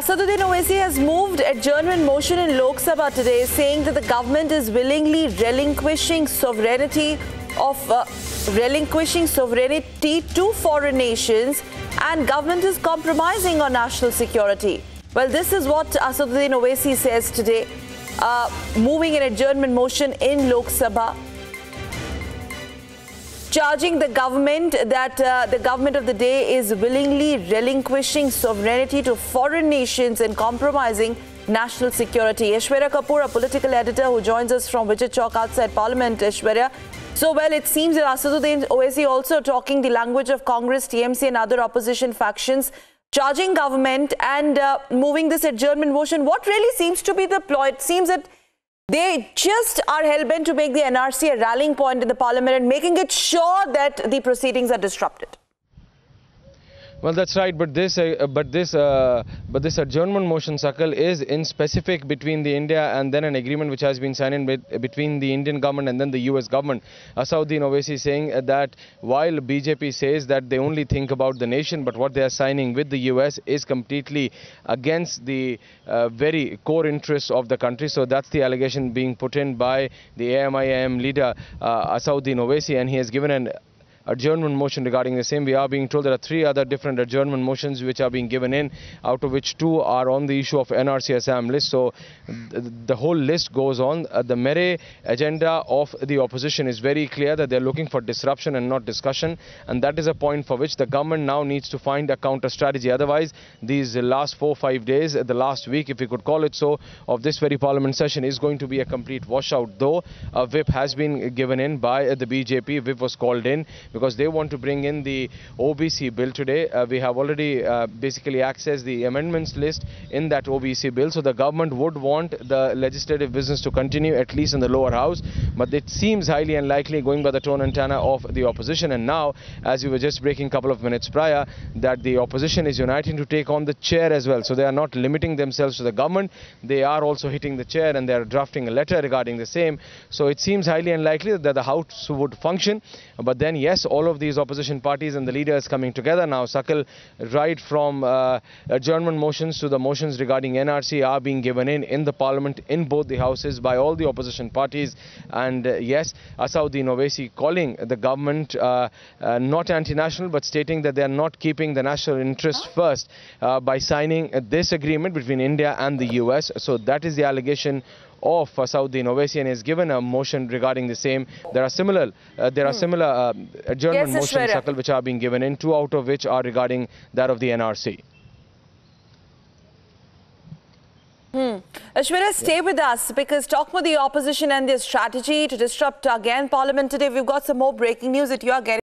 Assaduddin Owaisi has moved adjournment motion in Lok Sabha today, saying that the government is willingly relinquishing sovereignty to foreign nations and government is compromising on national security. Well, this is what Assaduddin Owaisi says today, moving an adjournment motion in Lok Sabha, charging the government that the government of the day is willingly relinquishing sovereignty to foreign nations and compromising national security. Aishwarya Kapoor, a political editor who joins us from Vijay Chowk outside Parliament. Aishwarya, so well, it seems that Assaduddin Owaisi also talking the language of Congress, TMC and other opposition factions, charging government and moving this adjournment motion. What really seems to be the ploy? It seems that they just are hell-bent to make the NRC a rallying point in the parliament and making it sure that the proceedings are disrupted. Well, that's right, but this adjournment motion, Sakal, is in specific between the India and then an agreement which has been signed between the Indian government and then the US government. Assaduddin Owaisi saying that while BJP says that they only think about the nation, but what they are signing with the US is completely against the very core interests of the country. So that's the allegation being put in by the AMIM leader Assaduddin Owaisi, and he has given an adjournment motion regarding the same. We are being told there are 3 other different adjournment motions which are being given in, out of which 2 are on the issue of NRC Assam list. So the whole list goes on. The mere agenda of the opposition is very clear, that they're looking for disruption and not discussion, and that is a point for which the government now needs to find a counter strategy. Otherwise, these last 4-5 days, the last week, if we could call it so, of this very parliament session is going to be a complete washout. Though a whip has been given in by the BJP, whip was called in because they want to bring in the OBC bill today. We have already basically accessed the amendments list in that OBC bill. So the government would want the legislative business to continue, at least in the lower house. But it seems highly unlikely, going by the tone and tenor of the opposition. And now, as we were just breaking a couple of minutes prior, that the opposition is uniting to take on the chair as well. So they are not limiting themselves to the government. They are also hitting the chair and they are drafting a letter regarding the same. So it seems highly unlikely that the House would function. But then, yes, all of these opposition parties and the leaders coming together now, Sakal, right from adjournment motions to the motions regarding NRC are being given in the parliament in both the houses by all the opposition parties. And yes, Assaduddin Owaisi calling the government not anti-national, but stating that they are not keeping the national interest first by signing this agreement between India and the US. So that is the allegation of Assaduddin Owaisi, and has given a motion regarding the same. There are similar adjournment motions, Sakal, which are being given in, 2 out of which are regarding that of the NRC. Aishwarya, stay with us, because talk with the opposition and their strategy to disrupt again Parliament today. We've got some more breaking news that you are getting.